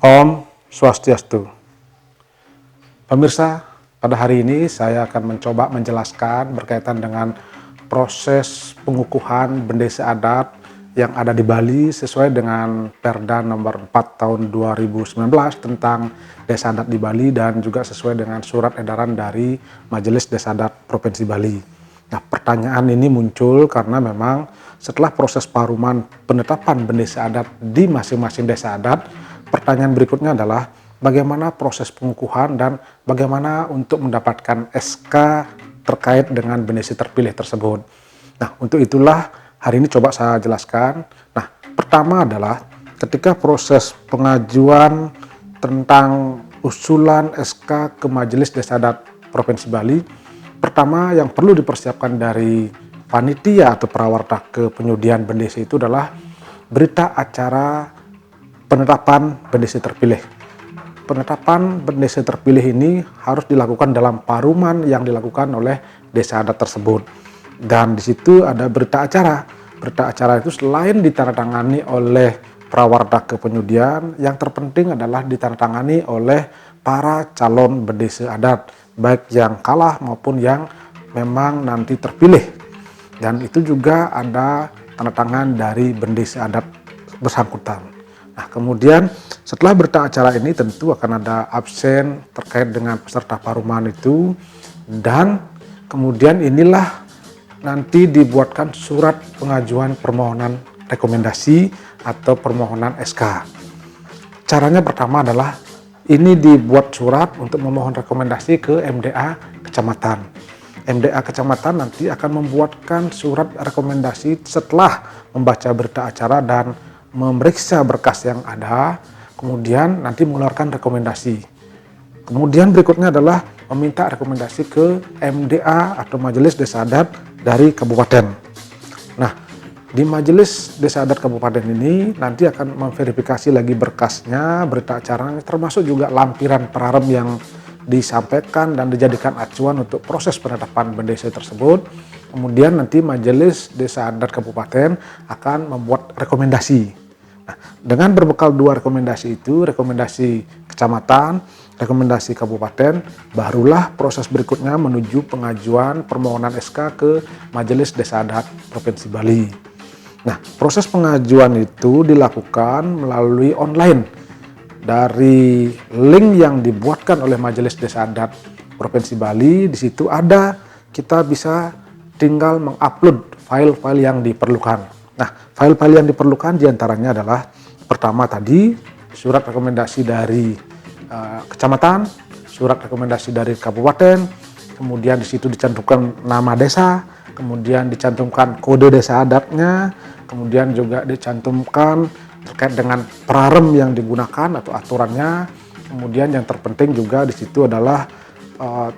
Om Swastiastu. Pemirsa, pada hari ini saya akan mencoba menjelaskan berkaitan dengan proses pengukuhan bendesa adat yang ada di Bali sesuai dengan Perda nomor 4 tahun 2019 tentang desa adat di Bali dan juga sesuai dengan surat edaran dari Majelis Desa Adat Provinsi Bali. Nah, pertanyaan ini muncul karena memang setelah proses paruman penetapan bendesa adat di masing-masing desa adat, pertanyaan berikutnya adalah bagaimana proses pengukuhan dan bagaimana untuk mendapatkan SK terkait dengan bendesa terpilih tersebut. Nah, untuk itulah hari ini coba saya jelaskan. Nah, pertama adalah ketika proses pengajuan tentang usulan SK ke Majelis Desa Adat Provinsi Bali, pertama yang perlu dipersiapkan dari panitia atau prawarta kepenyudian bendesa itu adalah berita acara penetapan bendesa terpilih. Penetapan bendesa terpilih ini harus dilakukan dalam paruman yang dilakukan oleh desa adat tersebut. Dan di situ ada berita acara. Berita acara itu selain ditandatangani oleh prawarta kepenyudian, yang terpenting adalah ditandatangani oleh para calon bendesa adat, baik yang kalah maupun yang memang nanti terpilih. Dan itu juga ada tanda tangan dari bendesa adat bersangkutan. Nah, kemudian setelah berita acara ini tentu akan ada absen terkait dengan peserta paruman itu, dan kemudian inilah nanti dibuatkan surat pengajuan permohonan rekomendasi atau permohonan SK. Caranya pertama adalah ini dibuat surat untuk memohon rekomendasi ke MDA Kecamatan. MDA Kecamatan nanti akan membuatkan surat rekomendasi setelah membaca berita acara dan memeriksa berkas yang ada, kemudian nanti mengeluarkan rekomendasi. Kemudian berikutnya adalah meminta rekomendasi ke MDA atau Majelis Desa Adat dari kabupaten. Nah, di Majelis Desa Adat Kabupaten ini nanti akan memverifikasi lagi berkasnya, berita acaranya, termasuk juga lampiran prarem yang disampaikan dan dijadikan acuan untuk proses penetapan bendesa tersebut. Kemudian nanti Majelis Desa Adat Kabupaten akan membuat rekomendasi. Nah, dengan berbekal dua rekomendasi itu, rekomendasi kecamatan, rekomendasi kabupaten, barulah proses berikutnya menuju pengajuan permohonan SK ke Majelis Desa Adat Provinsi Bali. Nah, proses pengajuan itu dilakukan melalui online dari link yang dibuatkan oleh Majelis Desa Adat Provinsi Bali. Di situ ada, kita bisa tinggal mengupload file-file yang diperlukan. Nah, file-file yang diperlukan diantaranya adalah pertama tadi surat rekomendasi dari kecamatan, surat rekomendasi dari kabupaten, kemudian di situ dicantumkan nama desa, kemudian dicantumkan kode desa adatnya, kemudian juga dicantumkan terkait dengan prarem yang digunakan atau aturannya, kemudian yang terpenting juga di situ adalah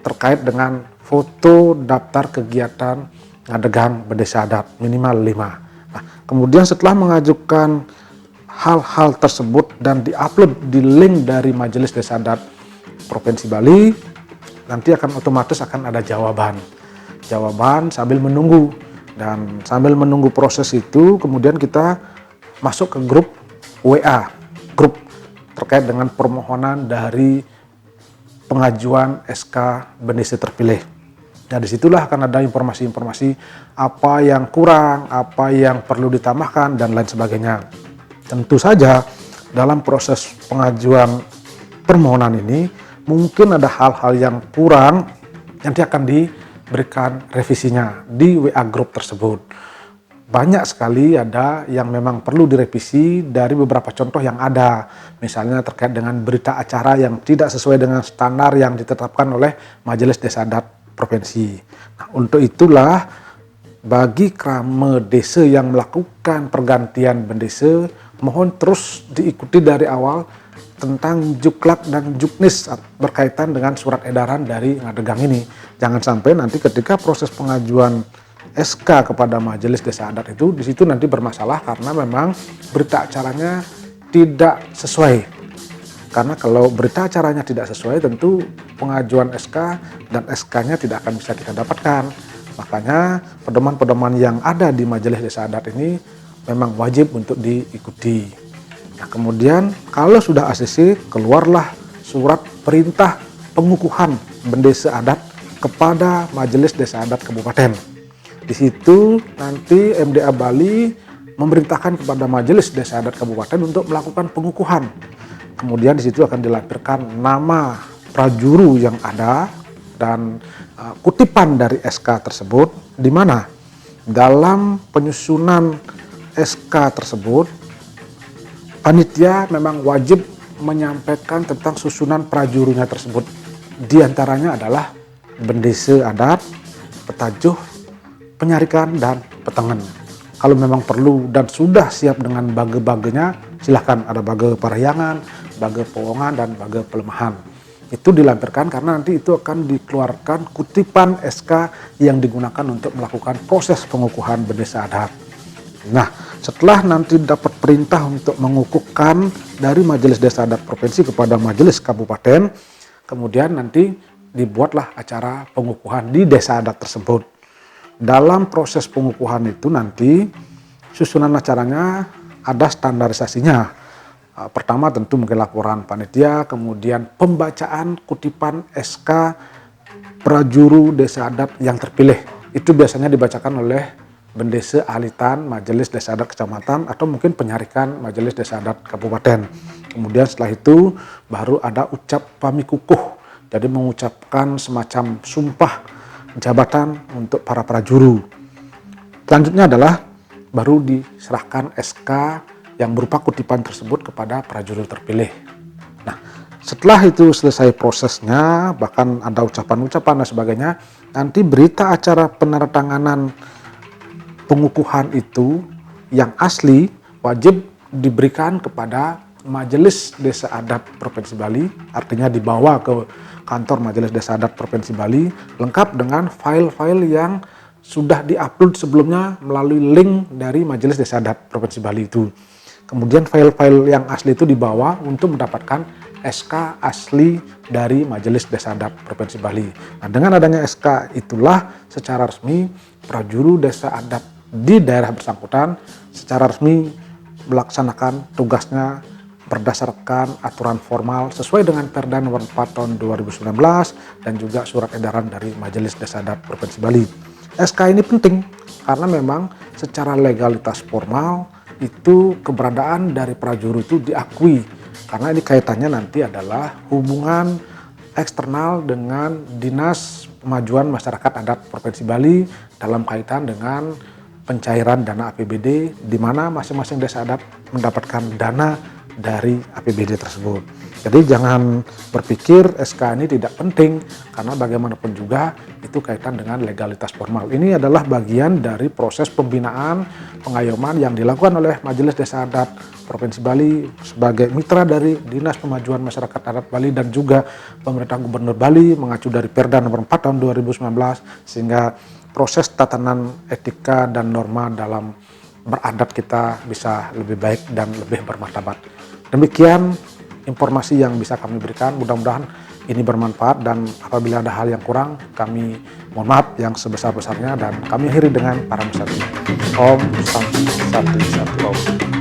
terkait dengan foto daftar kegiatan ngadegang bendesa adat minimal 5. Nah, kemudian setelah mengajukan hal-hal tersebut dan diupload di link dari Majelis Desa Adat Provinsi Bali, nanti akan otomatis akan ada jawaban sambil menunggu. Dan sambil menunggu proses itu, kemudian kita masuk ke grup WA, grup terkait dengan permohonan dari pengajuan SK bendesa terpilih. Nah, disitulah akan ada informasi-informasi apa yang kurang, apa yang perlu ditambahkan, dan lain sebagainya. Tentu saja dalam proses pengajuan permohonan ini mungkin ada hal-hal yang kurang, nanti akan diberikan revisinya di WA group tersebut. Banyak sekali ada yang memang perlu direvisi dari beberapa contoh yang ada. Misalnya terkait dengan berita acara yang tidak sesuai dengan standar yang ditetapkan oleh Majelis Desa Adat Provinsi. Nah, untuk itulah bagi krama desa yang melakukan pergantian bendesa, mohon terus diikuti dari awal tentang juklak dan juknis berkaitan dengan surat edaran dari Ngadegang ini. Jangan sampai nanti ketika proses pengajuan SK kepada Majelis Desa Adat itu, di situ nanti bermasalah karena memang berita acaranya tidak sesuai. Karena kalau berita acaranya tidak sesuai, tentu pengajuan SK dan SK-nya tidak akan bisa kita dapatkan. Makanya pedoman-pedoman yang ada di Majelis Desa Adat ini memang wajib untuk diikuti. Nah, kemudian kalau sudah ACC, keluarlah surat perintah pengukuhan bendesa adat kepada Majelis Desa Adat Kabupaten. Di situ nanti MDA Bali memerintahkan kepada Majelis Desa Adat Kabupaten untuk melakukan pengukuhan. Kemudian di situ akan dilampirkan nama prajuru yang ada dan kutipan dari SK tersebut, di mana dalam penyusunan SK tersebut panitia memang wajib menyampaikan tentang susunan prajurunya tersebut. Di antaranya adalah bendesa adat, petajuh, penyarikan, dan petengan. Kalau memang perlu dan sudah siap dengan bage-bagenya, silahkan, ada bage parahyangan, bage powongan, dan bage pelemahan. Itu dilampirkan karena nanti itu akan dikeluarkan kutipan SK yang digunakan untuk melakukan proses pengukuhan bendesa adat. Nah, setelah nanti dapat perintah untuk mengukuhkan dari Majelis Desa Adat Provinsi kepada Majelis Kabupaten, kemudian nanti dibuatlah acara pengukuhan di desa adat tersebut. Dalam proses pengukuhan itu nanti susunan acaranya ada standarisasinya. Pertama tentu mungkin laporan panitia, kemudian pembacaan kutipan SK prajuru desa adat yang terpilih. Itu biasanya dibacakan oleh bendesa ahlitan Majelis Desa Adat Kecamatan atau mungkin penyarikan Majelis Desa Adat Kabupaten. Kemudian setelah itu baru ada ucap pamikukuh, jadi mengucapkan semacam sumpah jabatan untuk para prajuru. Selanjutnya adalah baru diserahkan SK yang berupa kutipan tersebut kepada prajuru terpilih. Nah, setelah itu selesai prosesnya, bahkan ada ucapan-ucapan dan sebagainya, nanti berita acara penandatanganan pengukuhan itu yang asli wajib diberikan kepada Majelis Desa Adat Provinsi Bali, artinya dibawa ke kantor Majelis Desa Adat Provinsi Bali, lengkap dengan file-file yang sudah diupload sebelumnya melalui link dari Majelis Desa Adat Provinsi Bali itu. Kemudian file-file yang asli itu dibawa untuk mendapatkan SK asli dari Majelis Desa Adat Provinsi Bali. Nah, dengan adanya SK itulah secara resmi prajuru desa adat di daerah bersangkutan secara resmi melaksanakan tugasnya berdasarkan aturan formal sesuai dengan Perda nomor 4 tahun 2019 dan juga surat edaran dari Majelis Desa Adat Provinsi Bali. SK ini penting karena memang secara legalitas formal itu keberadaan dari prajuru itu diakui karena ini kaitannya nanti adalah hubungan eksternal dengan Dinas Pemajuan Masyarakat Adat Provinsi Bali dalam kaitan dengan pencairan dana APBD di mana masing-masing desa adat mendapatkan dana dari APBD tersebut. Jadi jangan berpikir SK ini tidak penting karena bagaimanapun juga itu kaitan dengan legalitas formal. Ini adalah bagian dari proses pembinaan pengayoman yang dilakukan oleh Majelis Desa Adat Provinsi Bali sebagai mitra dari Dinas Pemajuan Masyarakat Adat Bali dan juga pemerintah Gubernur Bali mengacu dari Perda nomor 4 tahun 2019 sehingga proses tatanan etika dan norma dalam beradat kita bisa lebih baik dan lebih bermartabat. Demikian informasi yang bisa kami berikan, mudah-mudahan ini bermanfaat dan apabila ada hal yang kurang kami mohon maaf yang sebesar-besarnya dan kami akhiri dengan para musyawarah. Om Santi Satu Om.